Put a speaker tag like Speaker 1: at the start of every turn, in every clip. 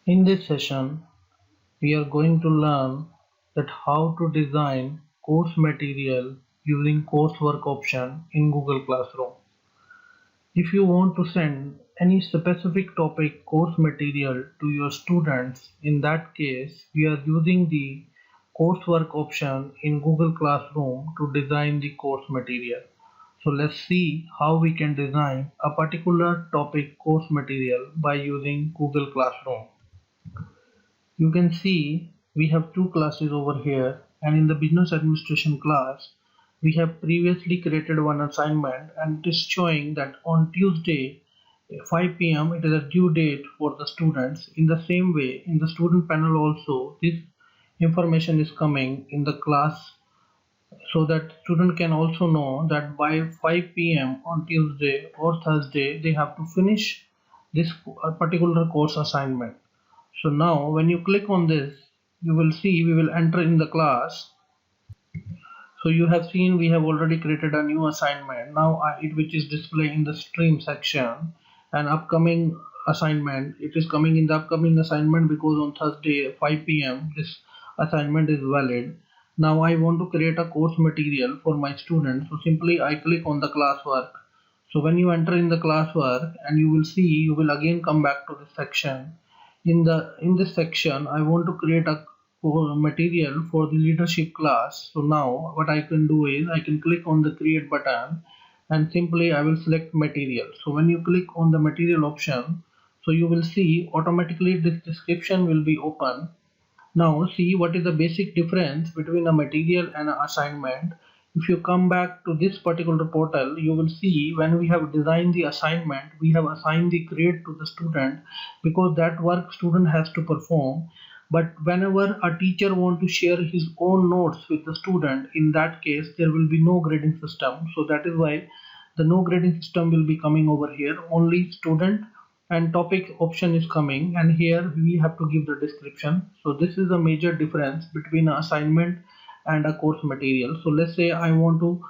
Speaker 1: In this session, we are going to learn that how to design course material using coursework option in Google Classroom. If you want to send any specific topic course material to your students, in that case, we are using the coursework option in Google Classroom to design the course material. So let's see how we can design a particular topic course material by using Google Classroom. You can see we have two classes over here, and in the business administration class we have previously created one assignment, and it is showing that on Tuesday 5 p.m. it is a due date for the students. In the same way, in the student panel also this information is coming in the class, so that student can also know that by 5 p.m. on Tuesday or Thursday they have to finish this particular course assignment. So now when you click on this, you will see we will enter in the class. So you have seen we have already created a new assignment. Now it which is displayed in the stream section, an upcoming assignment. It is coming in the upcoming assignment because on Thursday 5 p.m. this assignment is valid. Now I want to create a course material for my students. So simply I click on the classwork. So when you enter in the classwork, and you will see you will again come back to this section. In this section I want to create a material for the leadership class. So now what I can do is I can click on the create button, and simply I will select material. So when you click on the material option, so you will see automatically this description will be open. Now see what is the basic difference between a material and an assignment. If you come back to this particular portal, you will see when we have designed the assignment, we have assigned the grade to the student because that work student has to perform. But whenever a teacher want to share his own notes with the student, in that case there will be no grading system. So that is why the no grading system will be coming over here. Only student and topic option is coming, and here we have to give the description. So this is a major difference between an assignment and a course material. So let's say I want to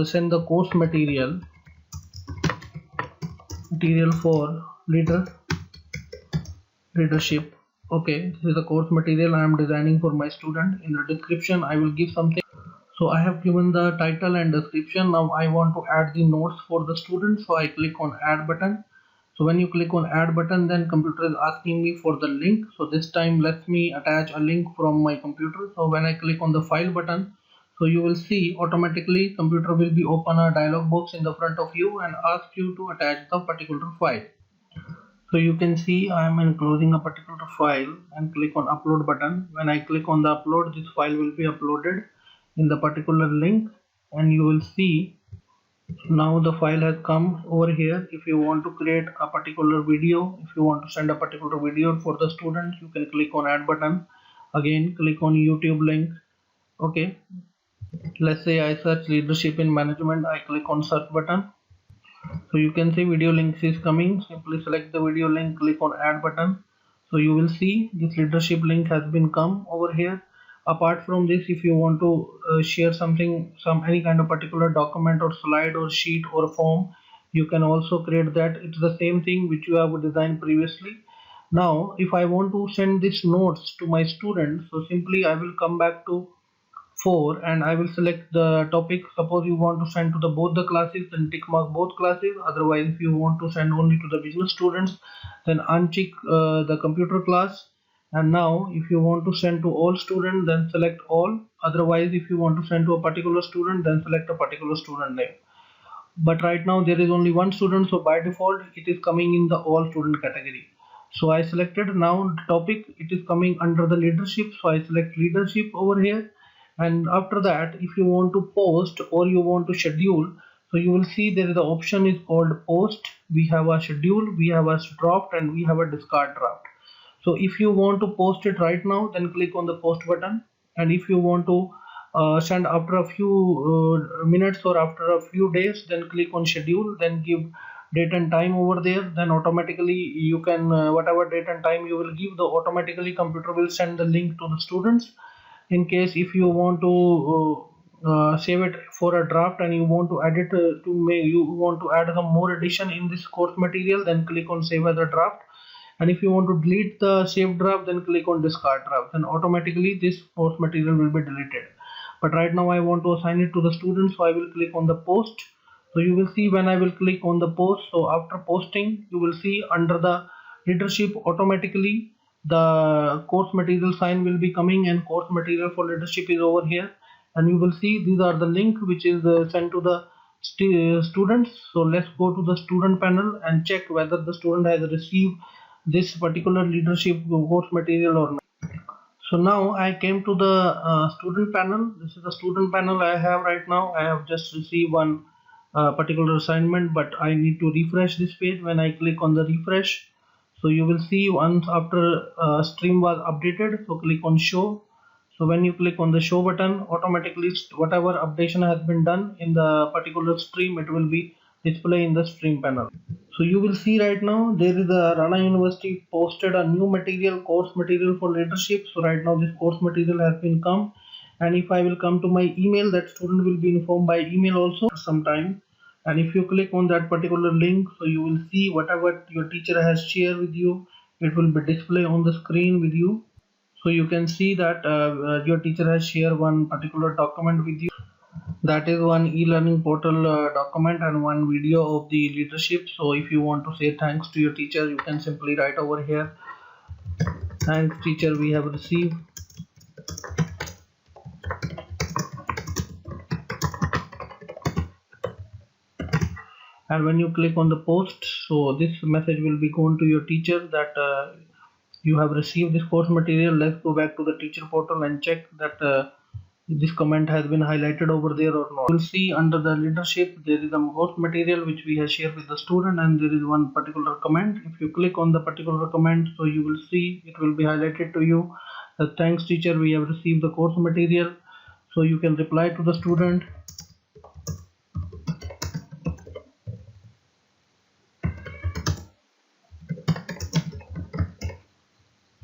Speaker 1: send the course material for leadership. Okay, this is the course material I am designing for my student. In the description I will give something. So I have given the title and description. Now I want to add the notes for the student, so I click on add button. So when you click on add button, then computer is asking me for the link. So this time let me attach a link from my computer. So when I click on the file button, so you will see automatically computer will be open a dialog box in the front of you and ask you to attach the particular file. So you can see I am enclosing a particular file and click on upload button. When I click on the upload, this file will be uploaded in the particular link, and you will see now the file has come over here. If you want to create a particular video, if you want to send a particular video for the students, you can click on add button. Again click on YouTube link. Okay, let's say I search leadership in management. I click on search button. So you can see video links is coming. Simply select the video link, click on add button. So you will see this leadership link has been come over here. Apart from this, if you want to share something, any kind of particular document or slide or sheet or form, you can also create that. It's the same thing which you have designed previously. Now if I want to send these notes to my students, so simply I will come back to 4 and I will select the topic. Suppose you want to send to the both the classes, then tick mark both classes. Otherwise, if you want to send only to the business students, then untick the computer class. And now if you want to send to all students, then select all. Otherwise, if you want to send to a particular student, then select a particular student name. But right now there is only one student, so by default it is coming in the all student category. So I selected. Now topic, it is coming under the leadership, so I select leadership over here. And after that, if you want to post or you want to schedule, so you will see there is the option is called post. We have a schedule, we have a draft, and we have a discard draft. So if you want to post it right now, then click on the post button. And if you want to send after a few minutes or after a few days, then click on schedule, then give date and time over there. Then automatically you can whatever date and time you will give, the automatically computer will send the link to the students. In case if you want to save it for a draft and you want to edit you want to add some more addition in this course material, then click on save as a draft. And if you want to delete the saved draft, then click on discard draft, and automatically this course material will be deleted. But right now I want to assign it to the students, so I will click on the post. So you will see when I will click on the post, so after posting you will see under the leadership automatically the course material sign will be coming, and course material for leadership is over here. And you will see these are the link which is sent to the students. So let's go to the student panel and check whether the student has received this particular leadership course material or not. So now I came to the student panel. This is the student panel I have right now. I have just received one particular assignment, but I need to refresh this page. When I click on the refresh, so you will see once after stream was updated, so click on show. So when you click on the show button, automatically whatever updation has been done in the particular stream, it will be displayed in the stream panel. So you will see right now there is a Rana University posted a new material, course material for leadership. So right now this course material has been come, and if I will come to my email, that student will be informed by email also sometime. And if you click on that particular link, so you will see whatever your teacher has shared with you, it will be displayed on the screen with you. So you can see that your teacher has shared one particular document with you. That is one e-learning portal document and one video of the leadership. So if you want to say thanks to your teacher, you can simply write over here, thanks teacher, we have received. And when you click on the post, so this message will be going to your teacher that you have received this course material. Let's go back to the teacher portal and check that this comment has been highlighted over there or not. You will see under the leadership there is a course material which we have shared with the student, and there is one particular comment. If you click on the particular comment, so you will see it will be highlighted to you that thanks teacher, we have received the course material. So you can reply to the student.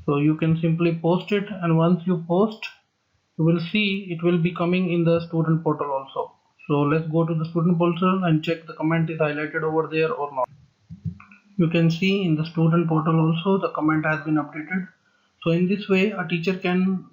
Speaker 1: So you can simply post it, and once you post, you will see it will be coming in the student portal also. So let's go to the student portal and check the comment is highlighted over there or not. You can see in the student portal also the comment has been updated. So in this way a teacher can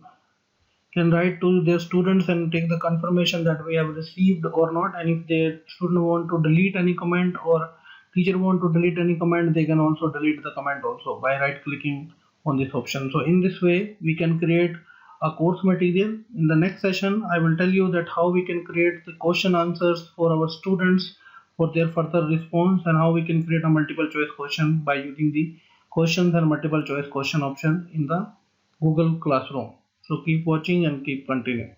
Speaker 1: write to their students and take the confirmation that we have received or not. And if the student want to delete any comment or teacher want to delete any comment, they can also delete the comment also by right clicking on this option. So in this way we can create a course material. In the next session I will tell you that how we can create the question answers for our students for their further response, and how we can create a multiple choice question by using the questions and multiple choice question option in the Google Classroom. So keep watching and keep continuing.